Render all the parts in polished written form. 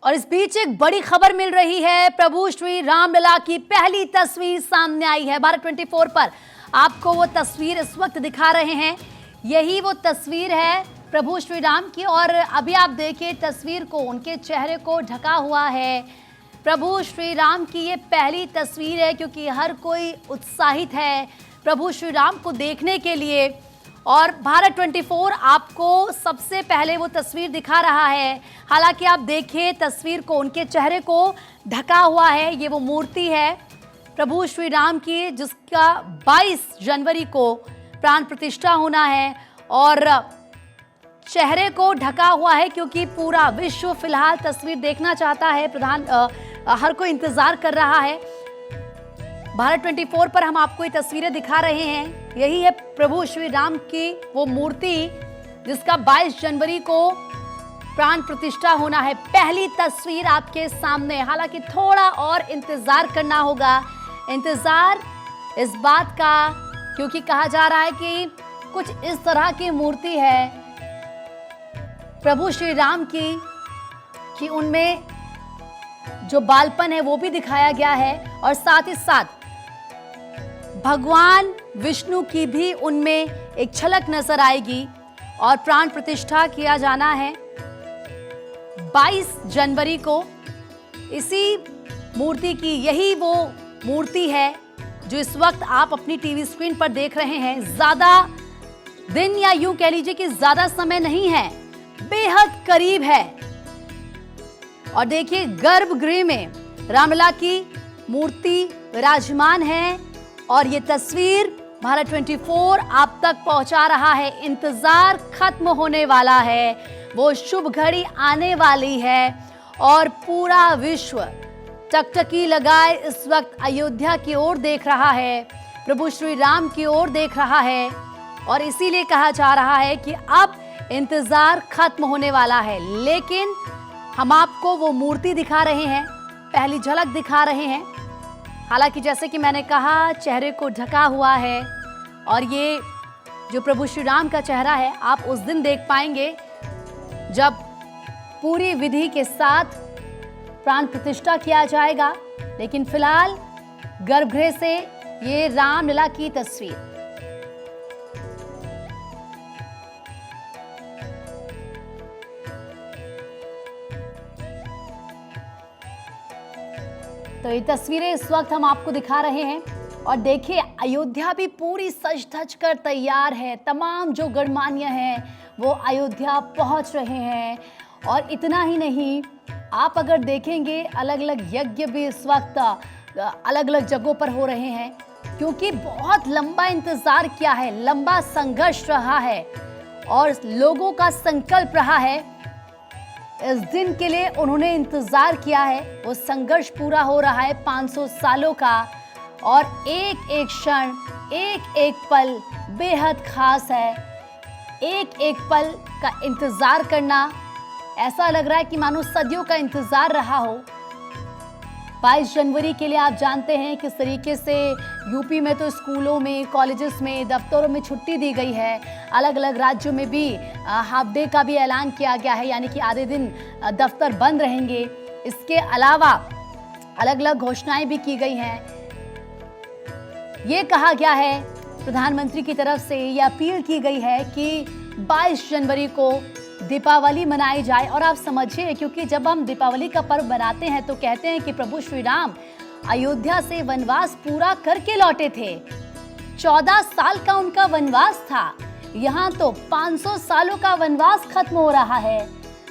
और इस बीच एक बड़ी खबर मिल रही है। प्रभु श्री रामलला की पहली तस्वीर सामने आई है। भारत 24 पर आपको वो तस्वीर इस वक्त दिखा रहे हैं। यही वो तस्वीर है प्रभु श्री राम की। और अभी आप देखिए तस्वीर को, उनके चेहरे को ढका हुआ है। प्रभु श्री राम की ये पहली तस्वीर है क्योंकि हर कोई उत्साहित है प्रभु श्री राम को देखने के लिए। और भारत 24 आपको सबसे पहले वो तस्वीर दिखा रहा है। हालांकि आप देखिए तस्वीर को, उनके चेहरे को ढका हुआ है। ये वो मूर्ति है प्रभु श्री राम की जिसका 22 जनवरी को प्राण प्रतिष्ठा होना है। और चेहरे को ढका हुआ है क्योंकि पूरा विश्व फिलहाल तस्वीर देखना चाहता है। हर कोई इंतजार कर रहा है। भारत 24 पर हम आपको ये तस्वीरें दिखा रहे हैं। यही है प्रभु श्री राम की वो मूर्ति जिसका 22 जनवरी को प्राण प्रतिष्ठा होना है। पहली तस्वीर आपके सामने। हालांकि थोड़ा और इंतजार करना होगा। इंतजार इस बात का क्योंकि कहा जा रहा है कि कुछ इस तरह की मूर्ति है प्रभु श्री राम की कि उनमें जो बालपन है वो भी दिखाया गया है और साथ ही साथ भगवान विष्णु की भी उनमें एक झलक नजर आएगी। और प्राण प्रतिष्ठा किया जाना है 22 जनवरी को। इसी मूर्ति की यही वो मूर्ति है जो इस वक्त आप अपनी टीवी स्क्रीन पर देख रहे हैं। ज्यादा दिन या यूं कह लीजिए कि ज्यादा समय नहीं है, बेहद करीब है। और देखिए गर्भगृह में रामलला की मूर्ति विराजमान है और ये तस्वीर भारत 24 आप तक पहुंचा रहा है। इंतजार खत्म होने वाला है, वो शुभ घड़ी आने वाली है और पूरा विश्व टकटकी लगाए इस वक्त अयोध्या की ओर देख रहा है, प्रभु श्री राम की ओर देख रहा है। और इसीलिए कहा जा रहा है कि अब इंतजार खत्म होने वाला है। लेकिन हम आपको वो मूर्ति दिखा रहे हैं, पहली झलक दिखा रहे हैं। हालांकि जैसे कि मैंने कहा चेहरे को ढका हुआ है और ये जो प्रभु श्री राम का चेहरा है आप उस दिन देख पाएंगे जब पूरी विधि के साथ प्राण प्रतिष्ठा किया जाएगा। लेकिन फिलहाल गर्भगृह से ये रामलला की तस्वीर। तो ये तस्वीरें इस वक्त हम आपको दिखा रहे हैं। और देखिए अयोध्या भी पूरी सज धज कर तैयार है। तमाम जो गणमान्य हैं वो अयोध्या पहुंच रहे हैं। और इतना ही नहीं, आप अगर देखेंगे अलग अलग यज्ञ भी इस वक्त अलग अलग जगहों पर हो रहे हैं क्योंकि बहुत लंबा इंतजार किया है, लंबा संघर्ष रहा है और लोगों का संकल्प रहा है। इस दिन के लिए उन्होंने इंतजार किया है। वो संघर्ष पूरा हो रहा है 500 सालों का। और एक एक क्षण, एक एक पल बेहद खास है। एक एक पल का इंतजार करना ऐसा लग रहा है कि मानो सदियों का इंतजार रहा हो। 22 जनवरी के लिए आप जानते हैं किस तरीके से यूपी में तो स्कूलों में, कॉलेजेस में, दफ्तरों में छुट्टी दी गई है। अलग अलग राज्यों में भी हाफ डे का भी ऐलान किया गया है, यानी कि आधे दिन दफ्तर बंद रहेंगे। इसके अलावा अलग अलग घोषणाएं भी की गई हैं। ये कहा गया है प्रधानमंत्री की तरफ से, ये अपील की गई है कि 22 जनवरी को दीपावली मनाई जाए। और आप समझिए क्योंकि जब हम दीपावली का पर्व मनाते हैं तो कहते हैं कि प्रभु श्री राम अयोध्या से वनवास पूरा करके लौटे थे। 14 साल का उनका वनवास था। यहाँ तो 500 सालों का वनवास खत्म हो रहा है।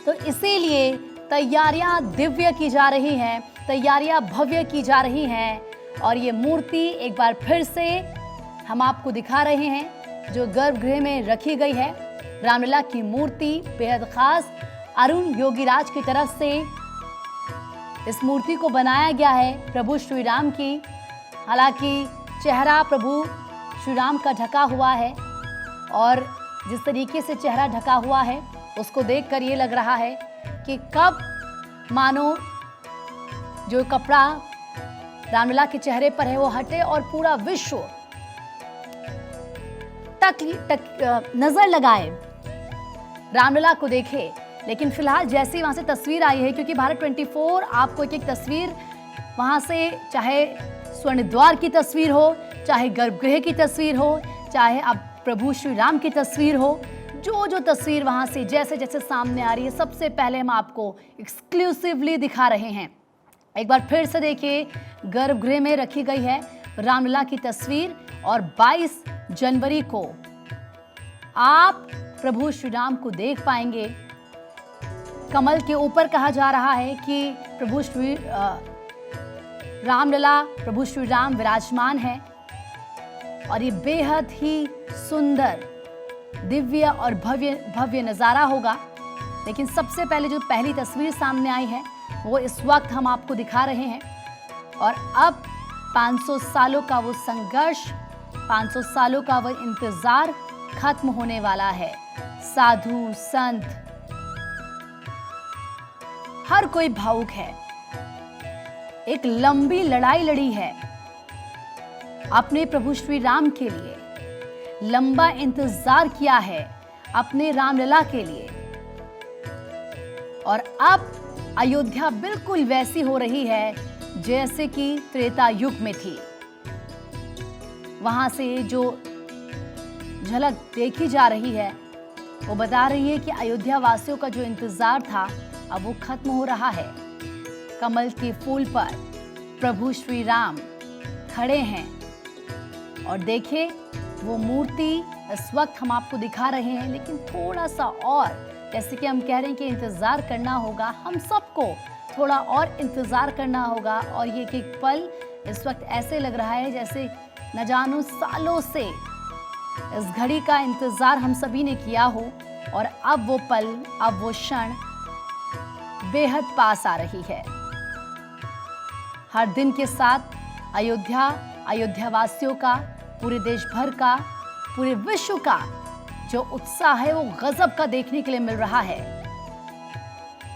तो इसीलिए तैयारियां दिव्य की जा रही हैं, तैयारियां भव्य की जा रही हैं। और ये मूर्ति एक बार फिर से हम आपको दिखा रहे हैं जो गर्भगृह में रखी गई है। रामलला की मूर्ति बेहद खास अरुण योगीराज की तरफ से इस मूर्ति को बनाया गया है प्रभु श्री राम की। हालांकि चेहरा प्रभु श्री राम का ढका हुआ है और जिस तरीके से चेहरा ढका हुआ है उसको देखकर ये लग रहा है कि कब मानो जो कपड़ा रामलला के चेहरे पर है वो हटे और पूरा विश्व नजर लगाए, रामलला को देखे लेकिन फिलहाल जैसे ही वहाँ से तस्वीर आई है, क्योंकि भारत 24 आपको एक एक तस्वीर वहाँ से, चाहे स्वर्ण द्वार की तस्वीर हो, चाहे गर्भगृह की तस्वीर हो, चाहे अब प्रभु श्री राम की तस्वीर हो, जो तस्वीर वहाँ से जैसे जैसे सामने आ रही है, सबसे पहले हम आपको एक्सक्लूसिवली दिखा रहे हैं। एक बार फिर से देखिए, गर्भगृह में रखी गई है रामलला की तस्वीर और 22 जनवरी को आप प्रभु श्री राम को देख पाएंगे। कमल के ऊपर कहा जा रहा है कि प्रभु श्री रामलला, प्रभु श्री राम विराजमान है और ये बेहद ही सुंदर, दिव्य और भव्य नज़ारा होगा। लेकिन सबसे पहले जो पहली तस्वीर सामने आई है वो इस वक्त हम आपको दिखा रहे हैं। और अब 500 सालों का वो संघर्ष, 500 सालों का वो इंतजार खत्म होने वाला है। साधु संत हर कोई भावुक है। एक लंबी लड़ाई लड़ी है अपने प्रभु श्री राम के लिए, लंबा इंतजार किया है अपने रामलला के लिए। और अब अयोध्या बिल्कुल वैसी हो रही है जैसे कि त्रेता युग में थी। वहां से जो झलक देखी जा रही है वो बता रही है कि अयोध्या वासियों का जो इंतजार था अब वो खत्म हो रहा है। कमल के फूल पर प्रभु श्री राम खड़े हैं और देखिए वो मूर्ति इस वक्त हम आपको दिखा रहे हैं। लेकिन थोड़ा सा और, जैसे कि हम कह रहे हैं कि इंतजार करना होगा, हम सबको थोड़ा और इंतजार करना होगा। और ये एक पल इस वक्त ऐसे लग रहा है जैसे न जानो सालों से इस घड़ी का इंतजार हम सभी ने किया हो और अब वो पल, अब वो क्षण बेहद पास आ रही है। हर दिन के साथ अयोध्या वासियों का, पूरे देश भर का, पूरे विश्व का जो उत्साह है वो गजब का देखने के लिए मिल रहा है।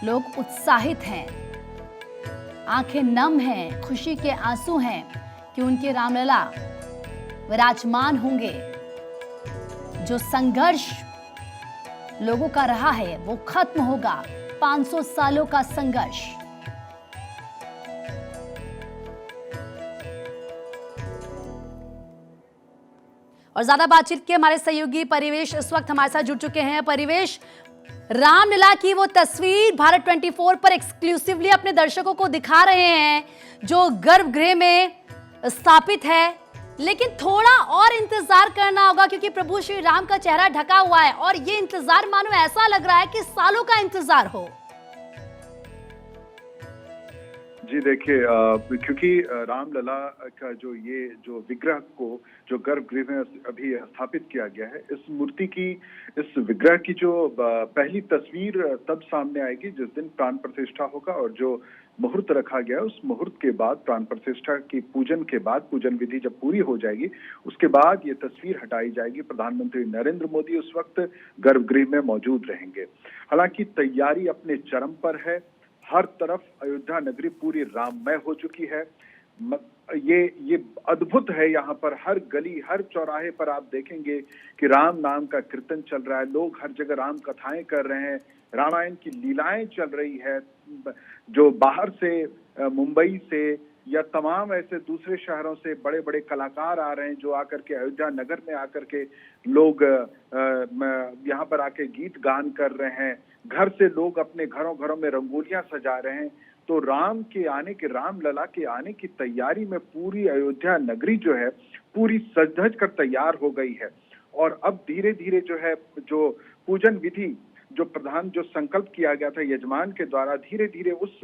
लोग उत्साहित हैं, आंखें नम हैं, खुशी के आंसू हैं कि उनके रामलला विराजमान होंगे। जो संघर्ष लोगों का रहा है वो खत्म होगा, 500 सालों का संघर्ष। और ज्यादा बातचीत के हमारे सहयोगी परिवेश इस वक्त हमारे साथ जुड़ चुके हैं। परिवेश, रामलला की वो तस्वीर भारत 24 पर एक्सक्लूसिवली अपने दर्शकों को दिखा रहे हैं जो गर्भगृह में स्थापित है। लेकिन थोड़ा और इंतजार करना होगा क्योंकि प्रभु श्री राम का चेहरा ढका हुआ है और ये इंतजार मानो ऐसा लग रहा है कि सालों का इंतजार हो। जी देखिए, क्योंकि रामलला का जो विग्रह को जो गर्भगृह में अभी स्थापित किया गया है, इस मूर्ति की, इस विग्रह की जो पहली तस्वीर तब सामने आएगी जिस दिन प्राण प्रतिष्ठा होगा। और जो मुहूर्त रखा गया है उस मुहूर्त के बाद, प्राण प्रतिष्ठा की पूजन के बाद, पूजन विधि जब पूरी हो जाएगी उसके बाद ये तस्वीर हटाई जाएगी। प्रधानमंत्री नरेंद्र मोदी उस वक्त गर्भगृह में मौजूद रहेंगे। हालांकि तैयारी अपने चरम पर है, हर तरफ अयोध्या नगरी पूरी राममय हो चुकी है। ये अद्भुत है। यहाँ पर हर गली, हर चौराहे पर आप देखेंगे कि राम नाम का कीर्तन चल रहा है। लोग हर जगह राम कथाएं कर रहे हैं, रामायण की लीलाएं चल रही है। जो बाहर से, मुंबई से या तमाम ऐसे दूसरे शहरों से बड़े बड़े कलाकार आ रहे हैं जो आकर के अयोध्या नगर में आकर के लोग यहाँ पर आके गीत गान कर रहे हैं। घर से लोग अपने घरों में रंगोलियां सजा रहे हैं। तो राम के आने के, रामलला के आने की तैयारी में पूरी अयोध्या नगरी जो है पूरी सज धज कर तैयार हो गई है। और अब धीरे धीरे जो है, जो पूजन विधि, जो संकल्प किया गया था यजमान के द्वारा, धीरे धीरे उस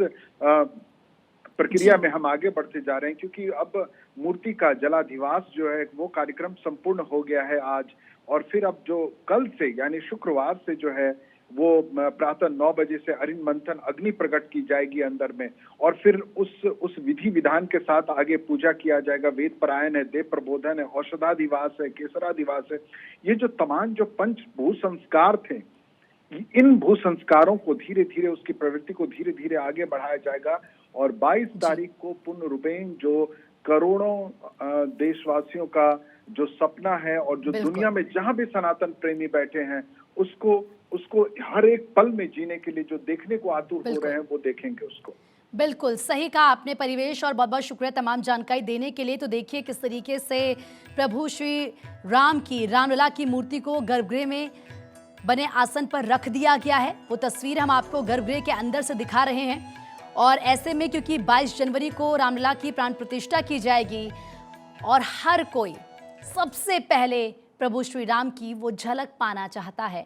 प्रक्रिया में हम आगे बढ़ते जा रहे हैं। क्योंकि अब मूर्ति का जलाधिवास जो है वो कार्यक्रम संपूर्ण हो गया है आज। और फिर अब जो कल से यानी शुक्रवार से जो है वो प्रातः 9 बजे से अरिन मंथन, अग्नि प्रकट की जाएगी अंदर में। और फिर उस विधि विधान के साथ आगे पूजा किया जाएगा। वेद पारायण है, देव प्रबोधन है, औषधाधिवास है, केसराधिवास है। ये जो तमाम जो पंच भू संस्कार थे, इन भू संस्कारों को धीरे धीरे, उसकी प्रवृत्ति को धीरे धीरे आगे बढ़ाया जाएगा। और 22 तारीख को पूर्ण रूपेण जो करोड़ों देशवासियों का जो सपना है और जो दुनिया में जहां भी सनातन प्रेमी बैठे हैं उसको उसको हर एक पल में जीने के लिए जो देखने को आतुर हो बिल्कुल। रहे हैं वो देखेंगे उसको। बिल्कुल सही कहा आपने परिवेश, और बहुत बहुत शुक्रिया तमाम जानकारी देने के लिए। तो देखिए किस तरीके से प्रभु श्री राम की, रामलला की मूर्ति को गर्भगृह में बने आसन पर रख दिया गया है। वो तस्वीर हम आपको गर्भगृह के अंदर से दिखा रहे हैं। और ऐसे में क्योंकि 22 जनवरी को रामलला की प्राण प्रतिष्ठा की जाएगी और हर कोई सबसे पहले प्रभु श्री राम की वो झलक पाना चाहता है।